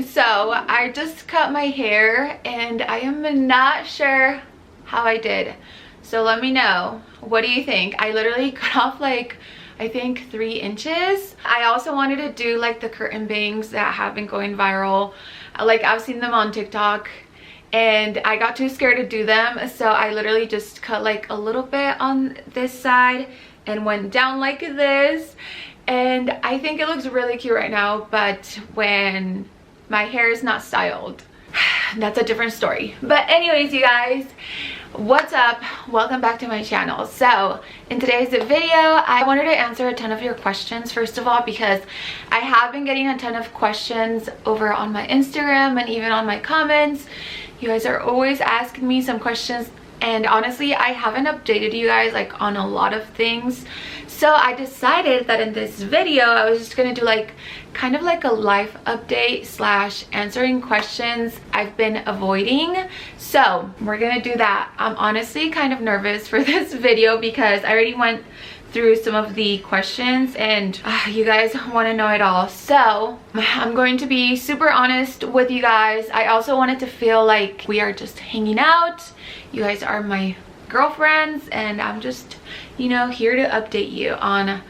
So I just cut my hair and I am not sure how I did. So let me know. What do you think? I literally cut off like, I think 3 inches. I also wanted to do like the curtain bangs that have been going viral. Like I've seen them on TikTok and I got too scared to do them. So I literally just cut like a little bit on this side and went down like this. And I think it looks really cute right now, but when my hair is not styled, that's a different story. But anyways, you guys, what's up? Welcome back to my channel. So in today's video, I wanted to answer a ton of your questions, first of all, because I have been getting a ton of questions over on my Instagram and even on my comments. You guys are always asking me some questions, and honestly I haven't updated you guys like on a lot of things. So I decided that in this video I was just gonna do like kind of like a life update slash answering questions I've been avoiding. So we're gonna do that. I'm honestly kind of nervous for this video because I already went through some of the questions and you guys want to know it all. So I'm going to be super honest with you guys. I also wanted to feel like we are just hanging out. You guys are my girlfriends and I'm just, you know, here to update you on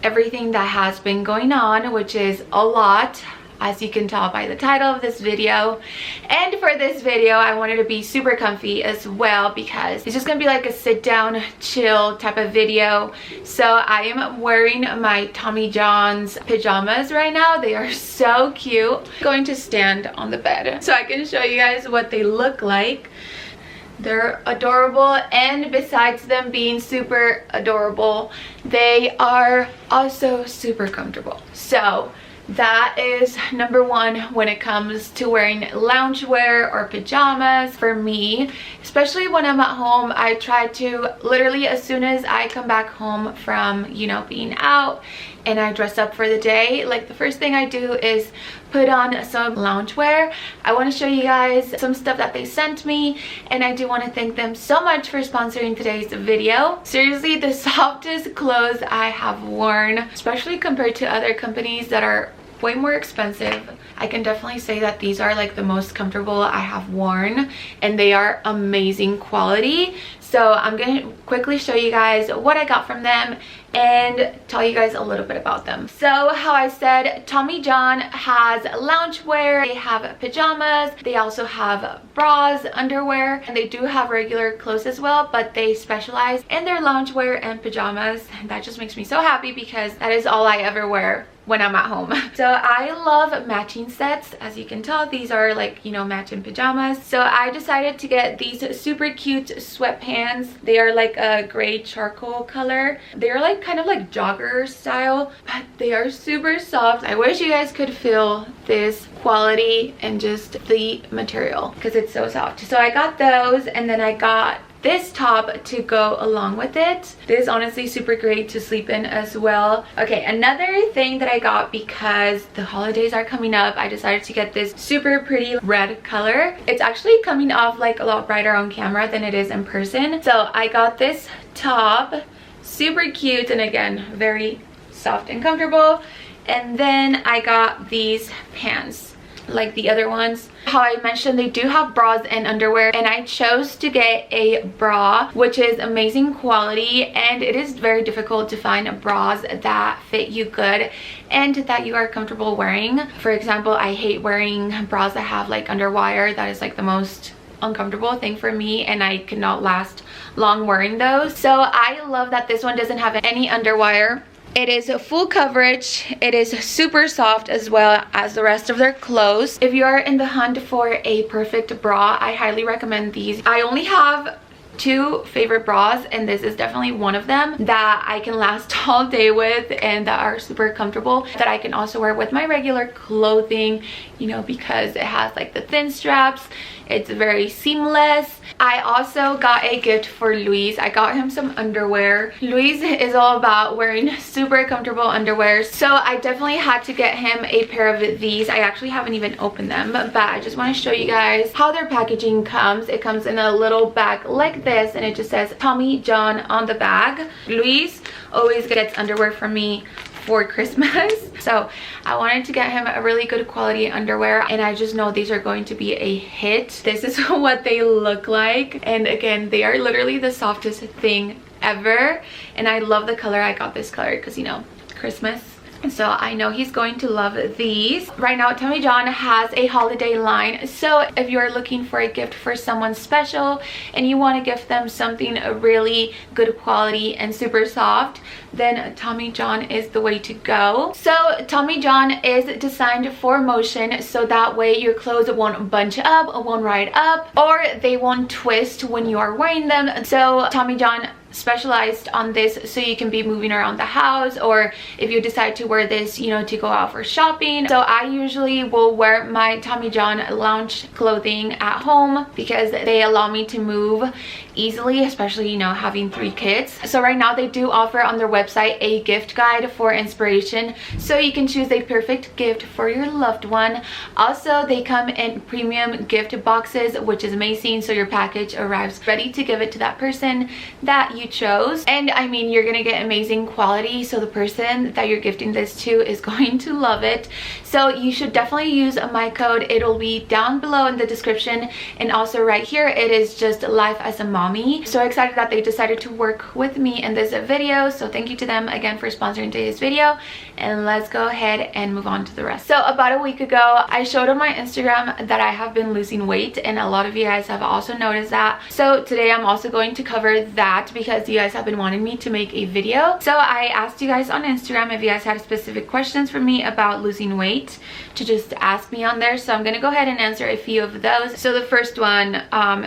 everything that has been going on, which is a lot, as you can tell by the title of this video. And for this video I wanted to be super comfy as well because it's just gonna be like a sit down chill type of video. So I am wearing my Tommy John's pajamas right now. They are so cute. I'm going to stand on the bed so I can show you guys what they look like. They're adorable, and besides them being super adorable, they are also super comfortable. So that is number one when it comes to wearing loungewear or pajamas for me. Especially when I'm at home, I try to literally, as soon as I come back home from, you know, being out and I dress up for the day, like the first thing I do is put on some loungewear. I want to show you guys some stuff that they sent me, and I do want to thank them so much for sponsoring today's video. Seriously, the softest clothes I have worn, especially compared to other companies that are way more expensive. I can definitely say that these are like the most comfortable I have worn, and they are amazing quality. So I'm gonna quickly show you guys what I got from them and tell you guys a little bit about them. So how I said, Tommy John has loungewear, they have pajamas, they also have bras, underwear, and they do have regular clothes as well, but they specialize in their loungewear and pajamas. That just makes me so happy because that is all I ever wear when I'm at home. So I love matching sets. As you can tell, these are like, you know, matching pajamas. So I decided to get these super cute sweatpants. They are like a gray charcoal color. They're like kind of like jogger style, but they are super soft. I wish you guys could feel this quality and just the material because it's so soft. So I got those, and then I got this top to go along with it. This is honestly super great to sleep in as well. Okay, another thing that I got because the holidays are coming up, I decided to get this super pretty red color. It's actually coming off like a lot brighter on camera than it is in person. So I got this top, super cute, and again, very soft and comfortable. And then I got these pants like the other ones. How I mentioned, they do have bras and underwear, and I chose to get a bra which is amazing quality, and it is very difficult to find bras that fit you good and that you are comfortable wearing. For example, I hate wearing bras that have like underwire. That is like the most uncomfortable thing for me, and I cannot last long wearing those. So I love that this one doesn't have any underwire. It is full coverage. It is super soft as well as the rest of their clothes. If you are in the hunt for a perfect bra, I highly recommend these. I only have 2 favorite bras, and this is definitely one of them that I can last all day with and that are super comfortable, that I can also wear with my regular clothing, you know, because it has like the thin straps. It's very seamless. I also got a gift for Luis. I got him some underwear. Luis is all about wearing super comfortable underwear, so I definitely had to get him a pair of these. I actually haven't even opened them, but I just want to show you guys how their packaging comes. It comes in a little bag like this, and it just says Tommy John on the bag. Luis always gets underwear from me for Christmas. So I wanted to get him a really good quality underwear, and I just know these are going to be a hit. This is what they look like, and again, they are literally the softest thing ever, and I love the color. I got this color because, you know, Christmas. So I know he's going to love these. Right now, Tommy John has a holiday line. So if you're looking for a gift for someone special and you want to gift them something really good quality and super soft, then Tommy John is the way to go. So Tommy John is designed for motion, so that way your clothes won't bunch up, won't ride up, or they won't twist when you are wearing them. So Tommy John specialized on this, so you can be moving around the house, or if you decide to wear this, you know, to go out for shopping. So I usually will wear my Tommy John lounge clothing at home because they allow me to move easily, especially, you know, having 3 kids. So right now they do offer on their website a gift guide for inspiration, so you can choose a perfect gift for your loved one. Also, they come in premium gift boxes, which is amazing, so your package arrives ready to give it to that person that you chose. And I mean, you're gonna get amazing quality, so the person that you're gifting this to is going to love it. So you should definitely use my code. It'll be down below in the description, and also right here it is just Life as a Mommy. So excited that they decided to work with me in this video, so thank you to them again for sponsoring today's video. And let's go ahead and move on to the rest. So about a week ago, I showed on my Instagram that I have been losing weight, and a lot of you guys have also noticed that. So today I'm also going to cover that because you guys have been wanting me to make a video. So I asked you guys on Instagram if you guys had specific questions for me about losing weight to just ask me on there. So I'm gonna go ahead and answer a few of those. So the first one,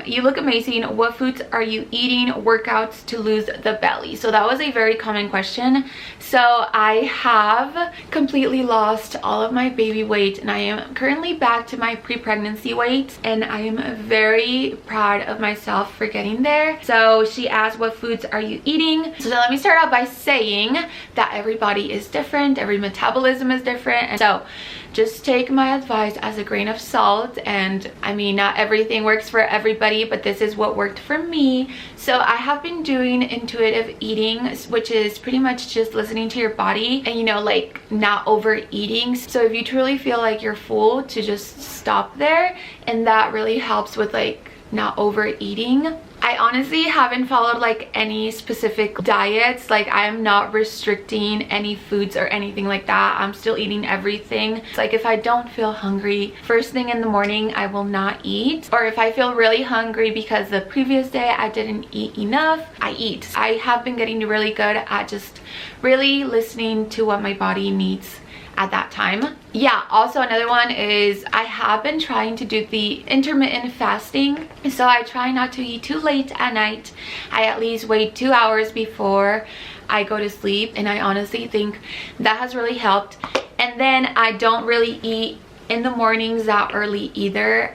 you look amazing. What foods are you eating workouts to lose the belly? So that was a very common question. So I have completely lost all of my baby weight, and I am currently back to my pre-pregnancy weight, and I am very proud of myself for getting there. So she asked, what foods are you eating? So let me start out by saying that everybody is different, every metabolism is different, and so just take my advice as a grain of salt. And I mean, not everything works for everybody, but this is what worked for me. So I have been doing intuitive eating, which is pretty much just listening to your body and, you know, like not overeating. So if you truly feel like you're full, to just stop there, and that really helps with like not overeating. I honestly haven't followed like any specific diets. Like, I am not restricting any foods or anything like that. I'm still eating everything. It's like, if I don't feel hungry first thing in the morning, I will not eat. Or if I feel really hungry because the previous day I didn't eat enough, I eat. I have been getting really good at just really listening to what my body needs at that time. Yeah, also another one is I have been trying to do the intermittent fasting. So I try not to eat too late at night. I at least wait 2 hours before I go to sleep, and I honestly think that has really helped. And then I don't really eat in the mornings that early either.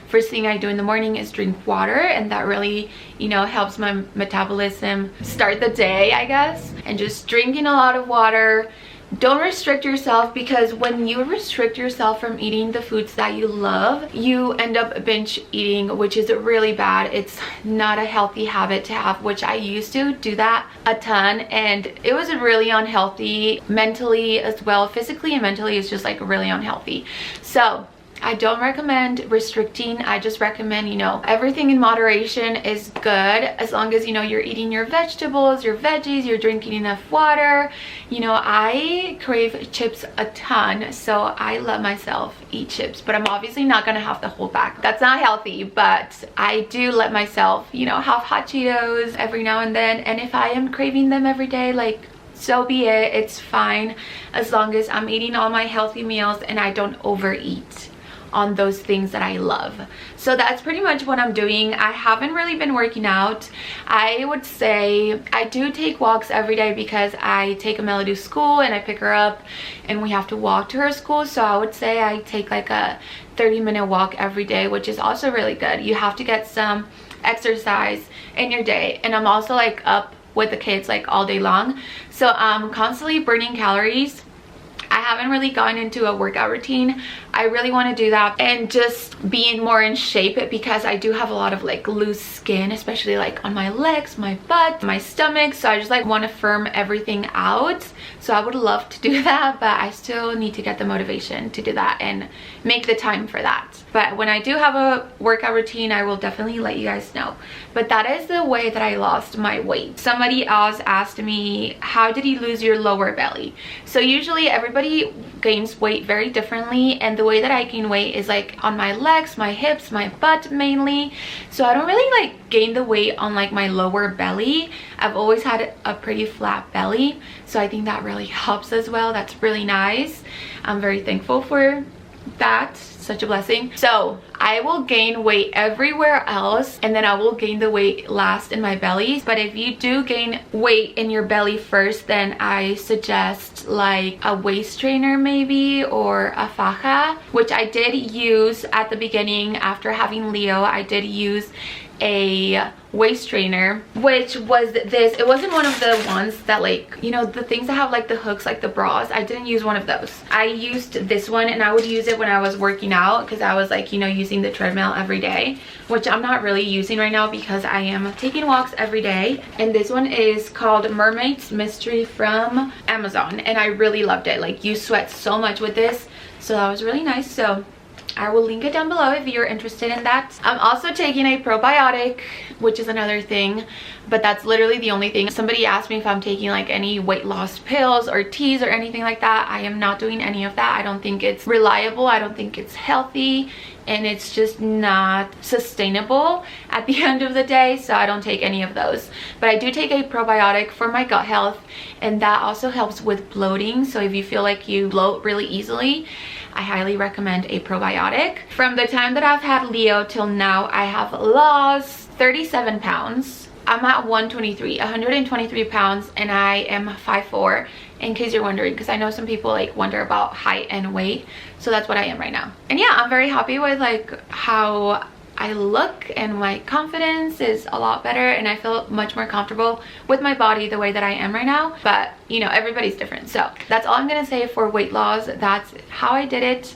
First thing I do in the morning is drink water, and that really, you know, helps my metabolism start the day, I guess. And just drinking a lot of water. Don't restrict yourself, because when you restrict yourself from eating the foods that you love, you end up binge eating, which is really bad. It's not a healthy habit to have, which I used to do that a ton, and it was really unhealthy mentally as well. Physically and mentally, it's just like really unhealthy. So I don't recommend restricting. I just recommend, you know, everything in moderation is good, as long as, you know, you're eating your vegetables, your veggies, you're drinking enough water. You know, I crave chips a ton, so I let myself eat chips, but I'm obviously not gonna have the whole bag. That's not healthy, but I do let myself, you know, have hot Cheetos every now and then. And if I am craving them every day, like, so be it. It's fine, as long as I'm eating all my healthy meals and I don't overeat on those things that I love. So that's pretty much what I'm doing. I haven't really been working out. I would say I do take walks every day, because I take Amelia to school and I pick her up and we have to walk to her school. So I would say I take like a 30-minute walk every day, which is also really good. You have to get some exercise in your day. And I'm also like up with the kids like all day long, so I'm constantly burning calories. I haven't really gotten into a workout routine. I really want to do that and just be more in shape, because I do have a lot of like loose skin, especially like on my legs, my butt, my stomach. So I just like want to firm everything out. So I would love to do that, but I still need to get the motivation to do that and make the time for that. But when I do have a workout routine, I will definitely let you guys know. But that is the way that I lost my weight. Somebody else asked me, how did you lose your lower belly? So usually everybody gains weight very differently, and the way that I gain weight is like on my legs, my hips, my butt mainly. So I don't really like gain the weight on like my lower belly. I've always had a pretty flat belly, so I think that really helps as well. That's really nice. I'm very thankful for that. Such a blessing. So I will gain weight everywhere else, and then I will gain the weight last in my belly. But if you do gain weight in your belly first, then I suggest like a waist trainer maybe, or a faja, which I did use at the beginning. After having Leo, I did use a waist trainer, which was this. It wasn't one of the ones that, like, you know, the things that have like the hooks, like the bras. I didn't use one of those. I used this one, and I would use it when I was working out, because I was like, you know, using the treadmill every day, which I'm not really using right now because I am taking walks every day. And this one is called Mermaid's Mystery from Amazon, and I really loved it. Like, you sweat so much with this, so that was really nice. So I will link it down below if you're interested in that. I'm also taking a probiotic, which is another thing, but that's literally the only thing. Somebody asked me if I'm taking like any weight loss pills or teas or anything like that. I am not doing any of that. I don't think it's reliable. I don't think it's healthy, and it's just not sustainable at the end of the day. So I don't take any of those. But I do take a probiotic for my gut health, and that also helps with bloating. So if you feel like you bloat really easily, I highly recommend a probiotic. From the time that I've had Leo till now, I have lost 37 pounds. I'm at 123 pounds, and I am 5'4", in case you're wondering, because I know some people like wonder about height and weight. So that's what I am right now. And yeah, I'm very happy with like how I look, and my confidence is a lot better, and I feel much more comfortable with my body the way that I am right now. But you know, everybody's different. So that's all I'm gonna say for weight loss. That's how I did it.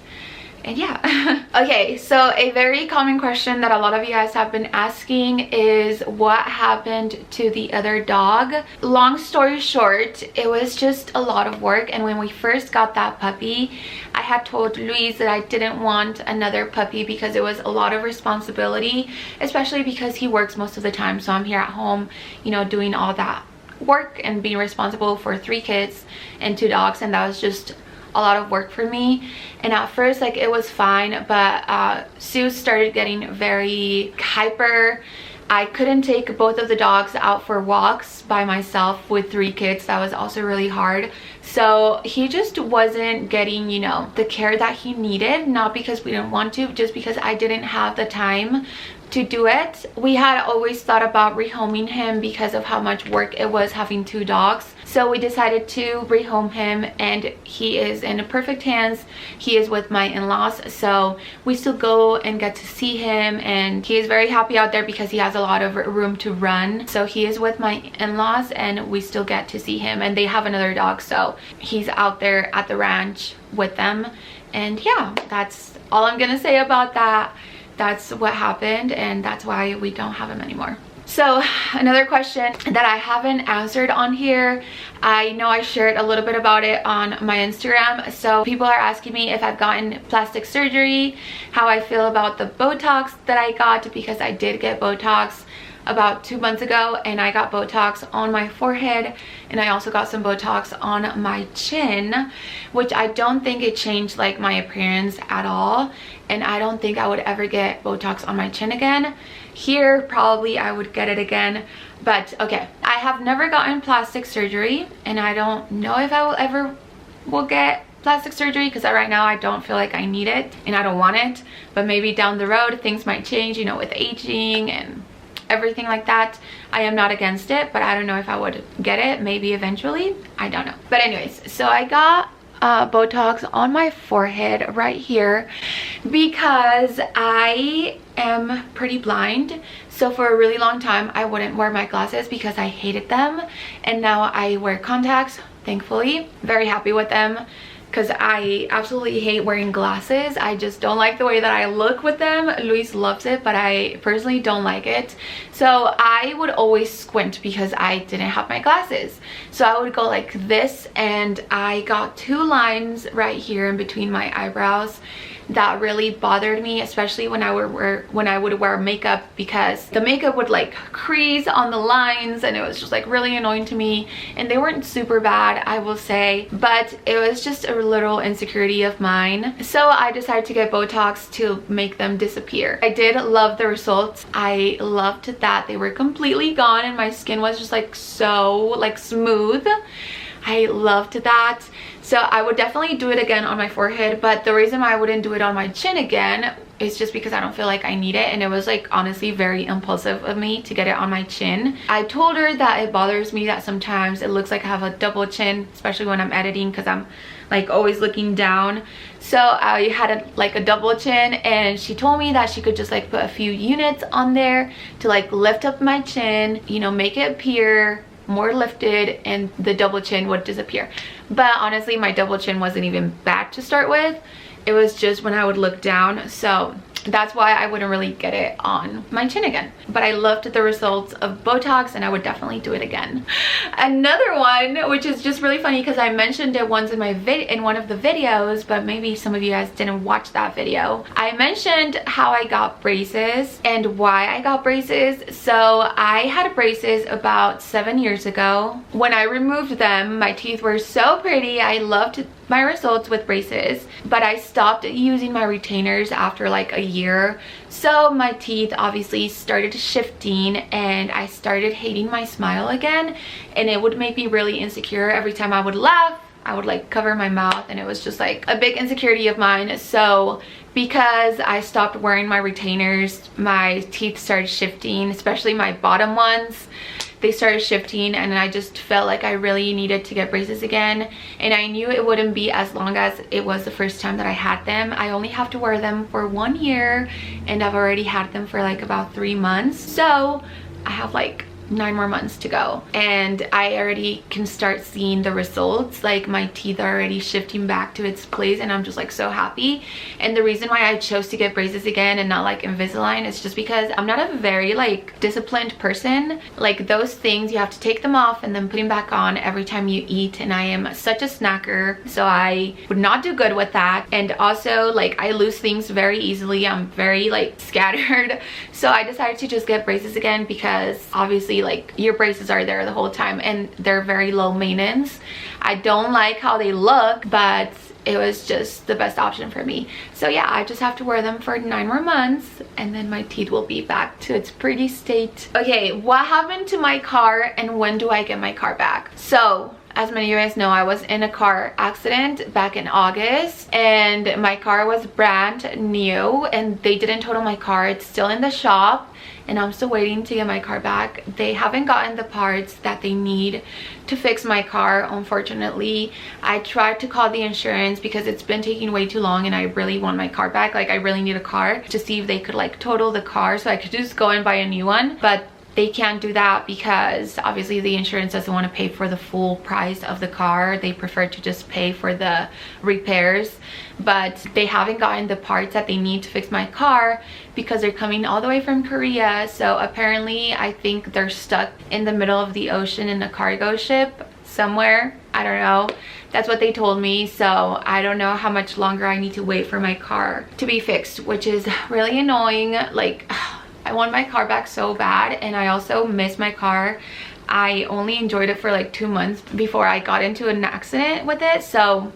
And yeah. Okay, so a very common question that a lot of you guys have been asking is what happened to the other dog. Long story short, it was just a lot of work, and when we first got that puppy, I had told Luis that I didn't want another puppy because it was a lot of responsibility, especially because he works most of the time. So I'm here at home, you know, doing all that work and being responsible for 3 kids and 2 dogs, and that was just a lot of work for me. And at first, like, it was fine, but Sue started getting very hyper. I couldn't take both of the dogs out for walks by myself with 3 kids. That was also really hard. So he just wasn't getting, you know, the care that he needed, not because we didn't want to, just because I didn't have the time to do it. We had always thought about rehoming him because of how much work it was having 2 dogs. So we decided to rehome him, and he is in perfect hands. He is with my in-laws, so we still go and get to see him, and he is very happy out there because he has a lot of room to run. So he is with my in-laws, and we still get to see him, and they have another dog, so he's out there at the ranch with them. And yeah, that's all I'm gonna say about that. That's what happened, and that's why we don't have him anymore. So another question that I haven't answered on here, I know I shared a little bit about it on my Instagram. So people are asking me if I've gotten plastic surgery, how I feel about the Botox that I got, because I did get Botox about 2 months ago, and I got Botox on my forehead, and I also got some Botox on my chin, which I don't think it changed like my appearance at all, and I don't think I would ever get Botox on my chin again. Here probably I would get it again, but okay, I have never gotten plastic surgery, and I don't know if I will ever get plastic surgery, because right now I don't feel like I need it and I don't want it. But maybe down the road things might change, you know, with aging and everything like that. I am not against it, but I don't know if I would get it. Maybe eventually, I don't know. But anyways, so I got Botox on my forehead right here because I am pretty blind. So for a really long time I wouldn't wear my glasses because I hated them, and now I wear contacts, thankfully. Very happy with them. because I absolutely hate wearing glasses. I just don't like the way that I look with them. Luis loves it, but I personally don't like it. So I would always squint because I didn't have my glasses. So I would go like this, and I got 2 lines right here in between my eyebrows that really bothered me, especially when I would wear makeup, because the makeup would like crease on the lines, and it was just like really annoying to me. And they weren't super bad, I will say, but it was just a little insecurity of mine. So I decided to get Botox to make them disappear. I did love the results. I loved that they were completely gone and my skin was just like so like smooth. I loved that. So I would definitely do it again on my forehead, but the reason why I wouldn't do it on my chin again is just because I don't feel like I need it, and it was like honestly very impulsive of me to get it on my chin. I told her that it bothers me that sometimes it looks like I have a double chin, especially when I'm editing, because I'm like always looking down. So I had like a double chin, and she told me that she could just like put a few units on there to like lift up my chin, you know, make it appear more lifted, and the double chin would disappear. But honestly, my double chin wasn't even bad to start with. It was just when I would look down. So that's why I wouldn't really get it on my chin again. But I loved the results of Botox, and I would definitely do it again. Another one, which is just really funny because I mentioned it once in my in one of the videos, but maybe some of you guys didn't watch that video. I mentioned how I got braces and why I got braces. So I had braces about 7 years ago. When I removed them, my teeth were so pretty. I loved my results with braces, but I stopped using my retainers after like a year. So my teeth obviously started shifting, and I started hating my smile again, and it would make me really insecure. Every time I would laugh, I would like cover my mouth, and it was just like a big insecurity of mine. So because I stopped wearing my retainers, my teeth started shifting, especially my bottom ones. They started shifting, and I just felt like I really needed to get braces again. And I knew it wouldn't be as long as it was the first time that I had them. I only have to wear them for 1 year, and I've already had them for like about 3 months. So I have like 9 more months to go, and I already can start seeing the results. Like my teeth are already shifting back to its place, and I'm just like so happy. And the reason why I chose to get braces again and not like Invisalign is just because I'm not a very like disciplined person. Like those things, you have to take them off and then put them back on every time you eat, and I am such a snacker, so I would not do good with that. And also like I lose things very easily. I'm very like scattered. So I decided to just get braces again because obviously like your braces are there the whole time, and they're very low maintenance. I don't like how they look, but it was just the best option for me. So yeah, I just have to wear them for 9 more months, and then my teeth will be back to its pretty state. Okay, what happened to my car, and when do I get my car back? So as many of you guys know, I was in a car accident back in August, and my car was brand new, and they didn't total my car. It's still in the shop, and I'm still waiting to get my car back. They haven't gotten the parts that they need to fix my car, unfortunately. I tried to call the insurance because it's been taking way too long, and I really want my car back. Like I really need a car, to see if they could like total the car so I could just go and buy a new one. But they can't do that because obviously the insurance doesn't want to pay for the full price of the car. They prefer to just pay for the repairs. But they haven't gotten the parts that they need to fix my car because they're coming all the way from Korea. So apparently I think they're stuck in the middle of the ocean in a cargo ship somewhere. I don't know. That's what they told me. So I don't know how much longer I need to wait for my car to be fixed, which is really annoying. Like I want my car back so bad, and I also miss my car. I only enjoyed it for like 2 months before I got into an accident with it. So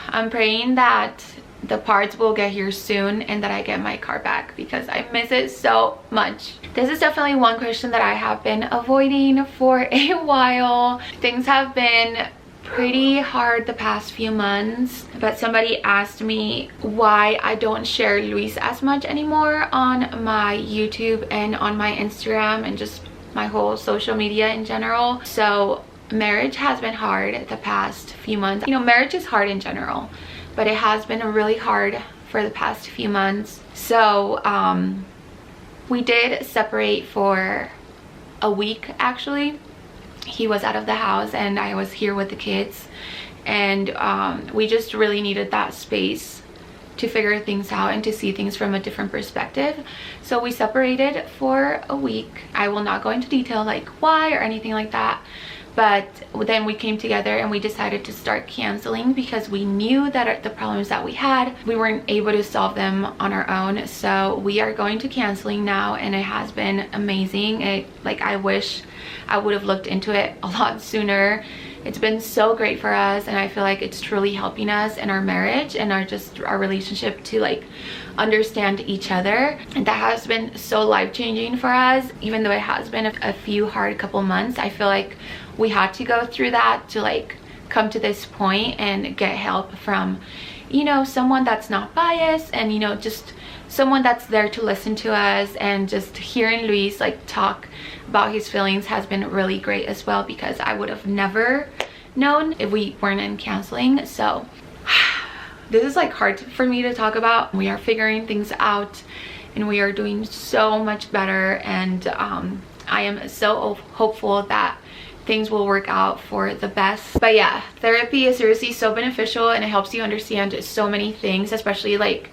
I'm praying that the parts will get here soon and that I get my car back because I miss it so much. This is definitely one question that I have been avoiding for a while. Things have been pretty hard the past few months, but somebody asked me why I don't share Luis as much anymore on my YouTube and on my Instagram and just my whole social media in general. So marriage has been hard the past few months. You know, marriage is hard in general, but it has been really hard for the past few months. So we did separate for a week actually. He was out of the house and I was here with the kids, and we just really needed that space to figure things out and to see things from a different perspective. So we separated for a week. I will not go into detail like why or anything like that, but then we came together and we decided to start canceling because we knew that the problems that we had, we weren't able to solve them on our own. So we are going to canceling now, and it has been amazing. I wish I would have looked into it a lot sooner. It's been so great for us, and I feel like it's truly helping us in our marriage and our relationship to like understand each other. And that has been so life-changing for us. Even though it has been a few hard couple months, I feel like we had to go through that to like come to this point and get help from, you know, someone that's not biased, and you know, just someone that's there to listen to us. And just hearing Luis like talk about his feelings has been really great as well, because I would have never known if we weren't in counseling. So this is like hard for me to talk about. We are figuring things out and we are doing so much better, and I am so hopeful that things will work out for the best. But yeah, therapy is seriously so beneficial, and it helps you understand so many things, especially like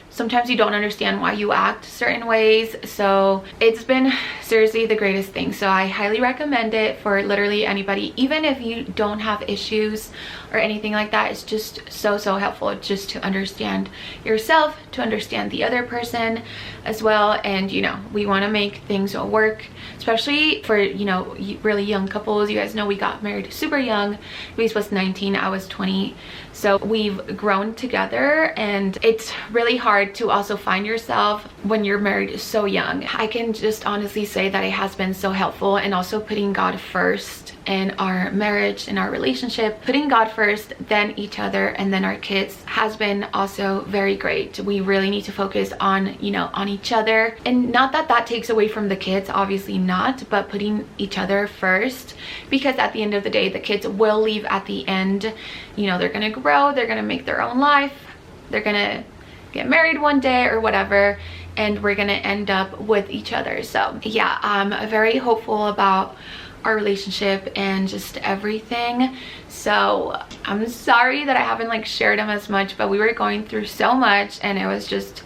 sometimes you don't understand why you act certain ways. So it's been seriously the greatest thing. So I highly recommend it for literally anybody, even if you don't have issues or anything like that. It's just so helpful just to understand yourself, to understand the other person as well. And you know, we want to make things work, especially for, you know, really young couples. You guys know we got married super young. Luis was 19, I was 20. So we've grown together, and it's really hard to also find yourself when you're married so young. I can just honestly say that it has been so helpful, and also putting God first in our marriage, in our relationship, putting God first, then each other, and then our kids has been also very great. We really need to focus on, you know, on each other, and not that that takes away from the kids, obviously not, but putting each other first, because at the end of the day, the kids will leave at the end. You know, they're gonna grow, they're gonna make their own life, they're gonna get married one day or whatever, and we're gonna end up with each other. So yeah, I'm very hopeful about our relationship and just everything. So I'm sorry that I haven't like shared them as much, but we were going through so much, and it was just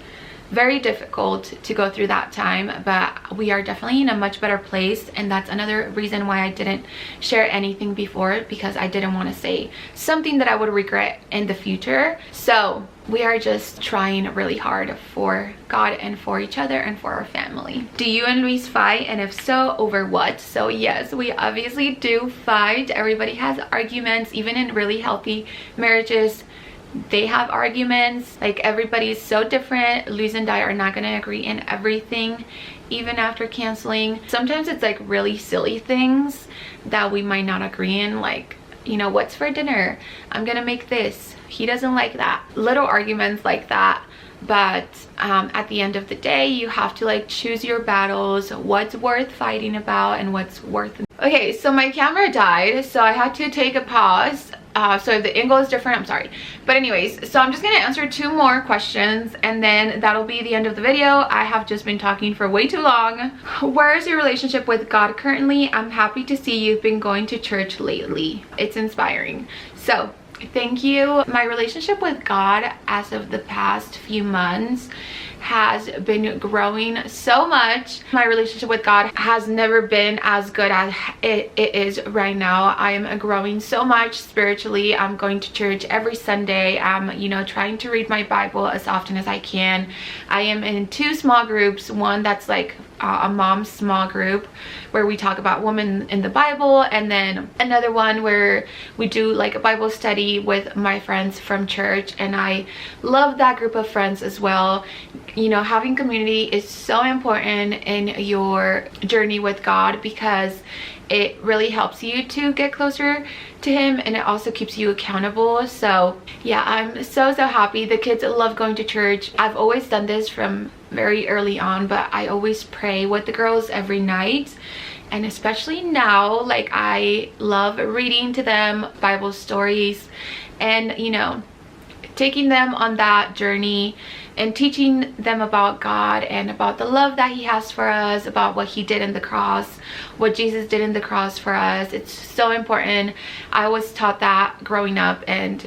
very difficult to go through that time. But we are definitely in a much better place, and that's another reason why I didn't share anything before, because I didn't want to say something that I would regret in the future. So we are just trying really hard for God and for each other and for our family. Do you and Luis fight? And if so, over what? So yes, we obviously do fight. Everybody has arguments, even in really healthy marriages. They have arguments. Like, everybody's so different. Luis and I are not gonna agree in everything, even after canceling. Sometimes it's like really silly things that we might not agree in, like, you know, what's for dinner? I'm gonna make this. He doesn't like that. Little arguments like that. But at the end of the day, you have to like choose your battles, what's worth fighting about and what's worth. Okay, so my camera died, so I had to take a pause. So the angle is different, I'm sorry. But anyways, so I'm just gonna answer 2 more questions, and then that'll be the end of the video. I have just been talking for way too long. Where is your relationship with God currently? I'm happy to see you've been going to church lately. It's inspiring. So thank you. My relationship with God as of the past few months has been growing so much. My relationship with God has never been as good as it is right now. I am growing so much spiritually. I'm going to church every Sunday. I'm, you know, trying to read my Bible as often as I can. I am in 2 small groups. One that's like a mom's small group where we talk about women in the Bible, and then another one where we do like a Bible study with my friends from church, and I love that group of friends as well. You know, having community is so important in your journey with God, because it really helps you to get closer to him, and it also keeps you accountable. So yeah, I'm so happy. The kids love going to church. I've always done this from very early on, but I always pray with the girls every night, and especially now, like, I love reading to them Bible stories, and you know, taking them on that journey and teaching them about God and about the love that he has for us, about what he did in the cross, what Jesus did in the cross for us. It's so important. I was taught that growing up, and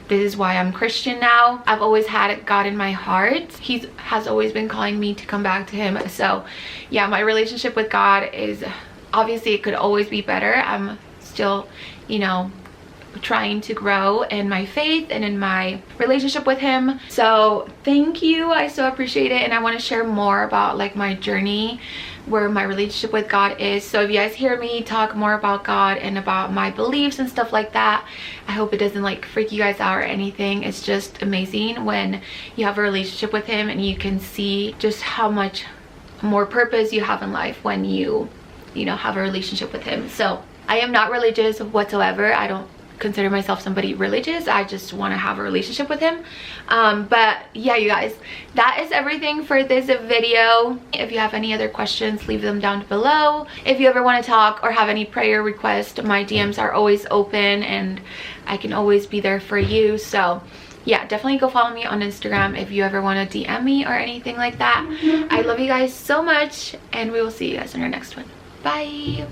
this is why I'm Christian now. I've always had God in my heart. He has always been calling me to come back to him. So yeah, my relationship with God is, obviously it could always be better. I'm still, you know, trying to grow in my faith and in my relationship with him. So thank you, I so appreciate it. And I want to share more about like my journey, where my relationship with God is. So if you guys hear me talk more about God and about my beliefs and stuff like that, I hope it doesn't like freak you guys out or anything. It's just amazing when you have a relationship with him and you can see just how much more purpose you have in life when you know, have a relationship with him. So I am not religious whatsoever. I don't consider myself somebody religious. I just want to have a relationship with him. But yeah, you guys, that is everything for this video. If you have any other questions, leave them down below. If you ever want to talk or have any prayer requests, my DMs are always open and I can always be there for you. So yeah, definitely go follow me on Instagram if you ever want to DM me or anything like that. I love you guys so much, and we will see you guys in our next one. Bye.